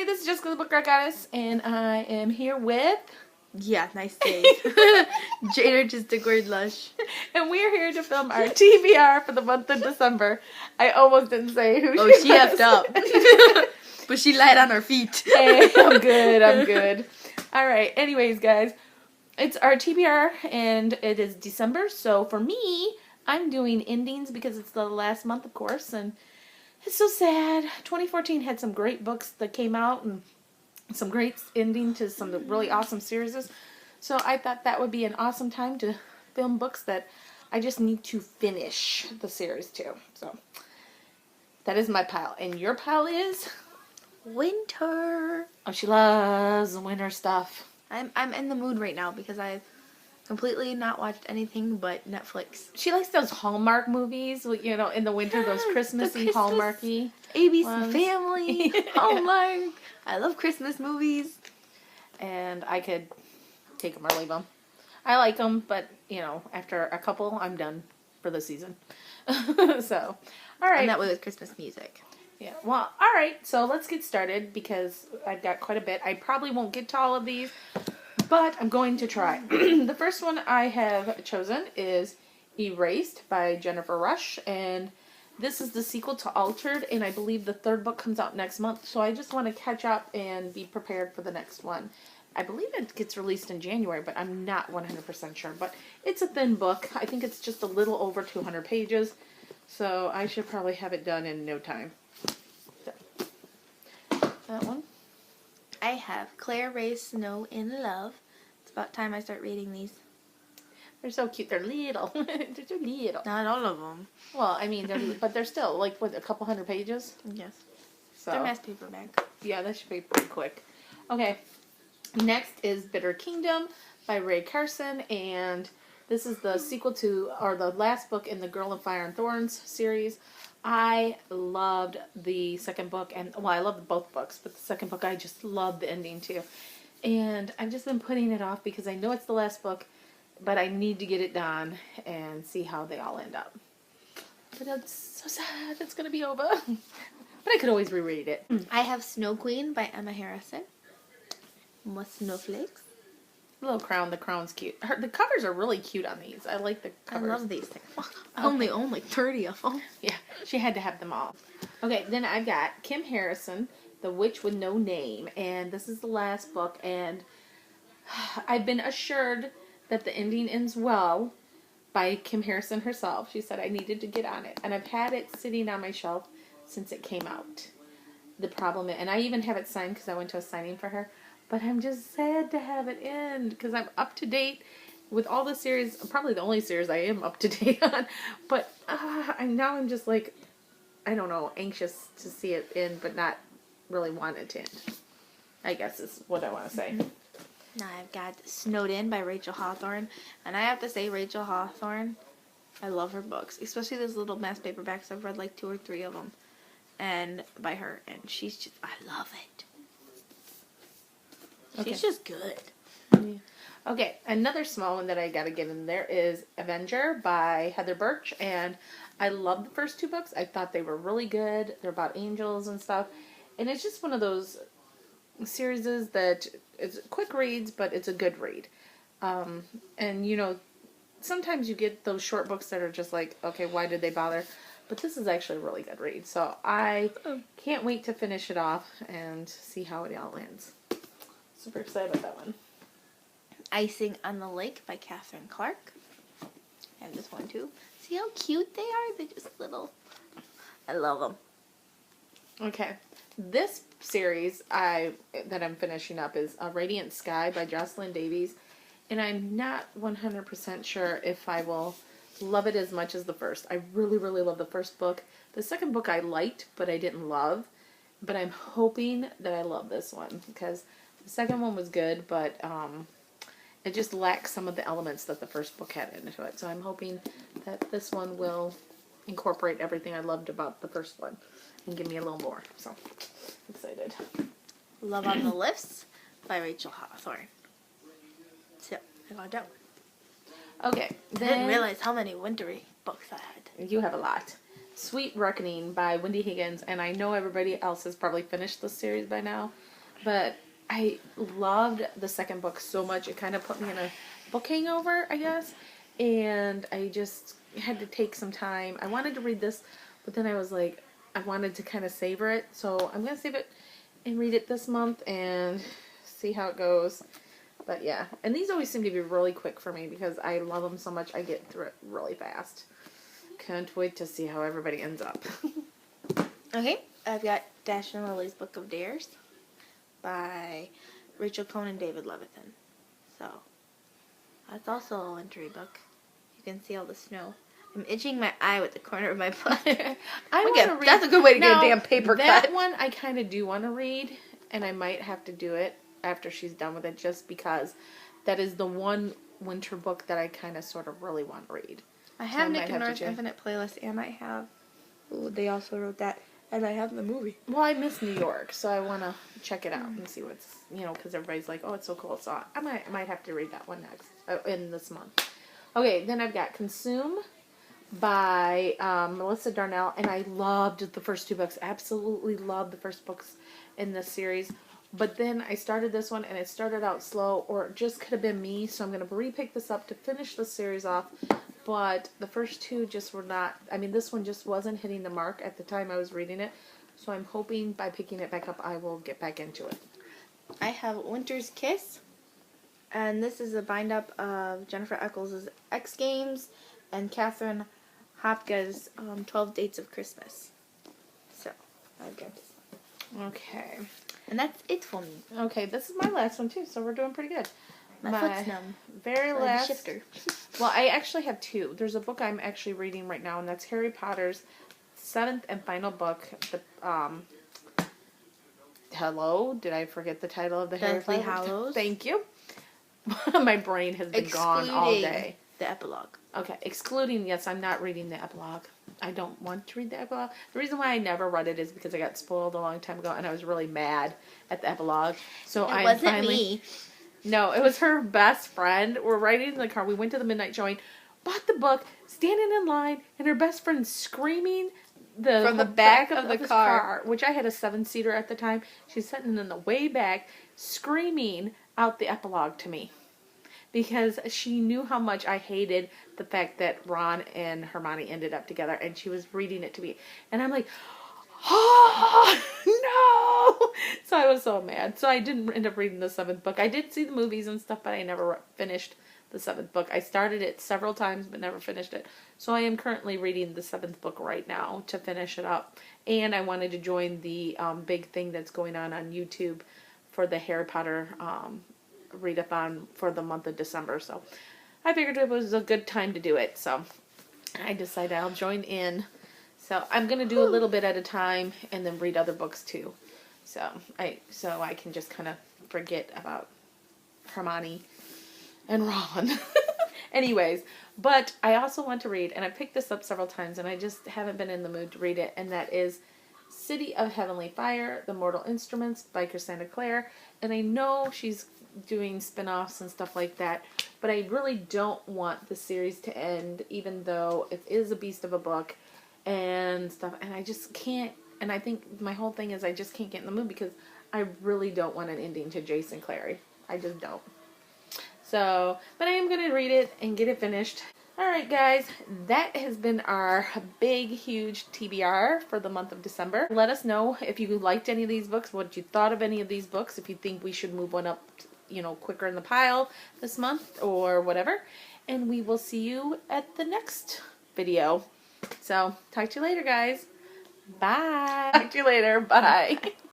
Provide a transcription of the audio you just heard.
Hey, this is Jessica the Book Art Goddess, and I am here with... Yeah, nice day. Jade Artistic Word Lush. And we're here to film our TBR for the month of December. I almost didn't say who she was. effed up. But she lied on her feet. Hey, I'm good. Alright, anyways, guys. It's our TBR, and it is December, so for me, I'm doing endings because it's the last month, of course, and it's so sad. 2014 had some great books that came out, and some great ending to some really awesome series. So I thought that would be an awesome time to film books that I just need to finish the series too. So that is my pile. And your pile is? Winter. Oh, she loves winter stuff. I'm in the mood right now because I've completely not watched anything but Netflix. She likes those Hallmark movies, you know, in the winter, those Christmassy, Hallmarky ABC ones. Family, Hallmark. I love Christmas movies. And I could take them or leave them. I like them, but, you know, after a couple, I'm done for the season. So, all right. And that way with Christmas music. Yeah, well, all right. So let's get started because I've got quite a bit. I probably won't get to all of these, but I'm going to try. The first one I have chosen is Erased by Jennifer Rush, and this is the sequel to Altered, and I believe the third book comes out next month, so I just want to catch up and be prepared for the next one. I believe it gets released in January, but I'm not 100% sure. But it's a thin book. I think it's just a little over 200 pages, so I should probably have it done in no time. So, that one. I have Claire Ray Snow in Love. It's about time I start reading these. They're so cute. They're little. They're so little. Not all of them. Well, I mean, but they're still, like, what, a couple hundred pages? Yes. So, They're mass paperback. yeah, that should be pretty quick. Okay. Next is Bitter Kingdom by Ray Carson, and this is the sequel to, or the last book in the Girl of Fire and Thorns series. I loved the second book, and, well, I loved both books, but the second book, I just loved the ending, too. And I've just been putting it off because I know it's the last book, but I need to get it done and see how they all end up. But it's so sad it's going to be over. But I could always reread it. I have Snow Queen by Emma Harrison. More snowflakes. Little crown. The crown's cute. The covers are really cute on these. I like the covers. I love these things. I only own like 30 of them. Yeah, she had to have them all. Okay, then I got Kim Harrison, The Witch with No Name. And this is the last book. And I've been assured that the ending ends well by Kim Harrison herself. She said I needed to get on it. And I've had it sitting on my shelf since it came out. The problem is, and I even have it signed because I went to a signing for her. But I'm just sad to have it end because I'm up to date with all the series. Probably the only series I am up to date on. But I'm just like, I don't know, anxious to see it end, but not really want it to end. I guess is what I want to say. Now I've got Snowed In by Rachel Hawthorne. And I have to say, Rachel Hawthorne, I love her books. Especially those little mass paperbacks. I've read like 2 or 3 of them. And by her. And she's just, I love it. Okay. She's just good. Yeah. Okay, another small one that I gotta get in there is Avenger by Heather Birch, and I love the first 2 books. I thought they were really good. They're about angels and stuff, and it's just one of those series that it's quick reads, but it's a good read. And you know, sometimes you get those short books that are just like, okay, why did they bother? But this is actually a really good read, so I can't wait to finish it off and see how it all ends. Super excited about that one. Icing on the Lake by Catherine Clark. I have this one too. See how cute they are? They're just little. I love them. Okay. This series that I'm finishing up is A Radiant Sky by Jocelyn Davies. And I'm not 100% sure if I will love it as much as the first. I really, really love the first book. The second book I liked, but I didn't love. But I'm hoping that I love this one because the second one was good, but it just lacks some of the elements that the first book had into it. So I'm hoping that this one will incorporate everything I loved about the first one and give me a little more. So, excited. Love on the Lifts by Rachel Hawthorne. So, I got that one. Okay. I didn't realize how many wintry books I had. You have a lot. Sweet Reckoning by Wendy Higgins, and I know everybody else has probably finished this series by now, but I loved the second book so much. It kind of put me in a book hangover, I guess, and I just had to take some time. I wanted to read this, but then I was like, I wanted to kind of savor it, so I'm going to save it and read it this month and see how it goes. But yeah, and these always seem to be really quick for me because I love them so much. I get through it really fast. Can't wait to see how everybody ends up. Okay, I've got Dash and Lily's Book of Dares by Rachel Cohn and David Levithan. So, that's also a wintry book. You can see all the snow. I'm itching my eye with the corner of my butt. That's a good way to get a damn paper cut. That one I kind of do want to read, and I might have to do it after she's done with it, just because that is the one winter book that I kind of sort of really want to read. I have Nick and North's Infinite Playlist, and I have... Ooh, they also wrote that. And I have the movie. Well, I miss New York, so I want to check it out and see what's, because everybody's like, oh, it's so cool. So I might have to read that one next, in this month. Okay, then I've got Consume by Melissa Darnell, and I loved the first two books. Absolutely loved the first books in this series. But then I started this one, and it started out slow, or it just could have been me, so I'm going to re-pick this up to finish the series off. But the first two just were not, this one just wasn't hitting the mark at the time I was reading it. So I'm hoping by picking it back up, I will get back into it. I have Winter's Kiss. And this is a bind-up of Jennifer Eccles' X Games and Catherine Hopka's 12 Dates of Christmas. So, I've got this one. Okay. And that's it for me. Okay, this is my last one too, so we're doing pretty good. My foot's numb. Very last. Shifter. Well, I actually have two. There's a book I'm actually reading right now, and that's Harry Potter's 7th and final book. Hello? Did I forget the title of the Harry Potter? Deathly Hallows. Thank you. My brain has been gone all day. The epilogue. Okay, excluding, yes, I'm not reading the epilogue. I don't want to read the epilogue. The reason why I never read it is because I got spoiled a long time ago, and I was really mad at the epilogue. So it wasn't me. No, it was her best friend. We're riding in the car. We went to the midnight showing, bought the book, standing in line, and her best friend screaming from the back of the car, which I had a 7-seater at the time. She's sitting in the way back, screaming out the epilogue to me. Because she knew how much I hated the fact that Ron and Hermione ended up together, and she was reading it to me. And I'm like, oh, no! So I was so mad. So I didn't end up reading the 7th book. I did see the movies and stuff, but I never finished the 7th book. I started it several times, but never finished it. So I am currently reading the 7th book right now to finish it up. And I wanted to join the big thing that's going on YouTube for the Harry Potter readathon for the month of December. So I figured it was a good time to do it. So I decided I'll join in. So I'm going to do a little bit at a time and then read other books too. So I can just kind of forget about Hermione and Ron. Anyways, but I also want to read, and I picked this up several times and I just haven't been in the mood to read it, and that is City of Heavenly Fire, The Mortal Instruments by Cassandra Clare. And I know she's doing spin-offs and stuff like that, but I really don't want the series to end, even though it is a beast of a book and stuff, and I just can't, and I think my whole thing is I just can't get in the mood because I really don't want an ending to Jason Clary. I just don't. So, but I am going to read it and get it finished. Alright guys, that has been our big, huge TBR for the month of December. Let us know if you liked any of these books, what you thought of any of these books, if you think we should move one up, quicker in the pile this month or whatever. And we will see you at the next video. So, talk to you later, guys. Bye. Talk to you later. Bye.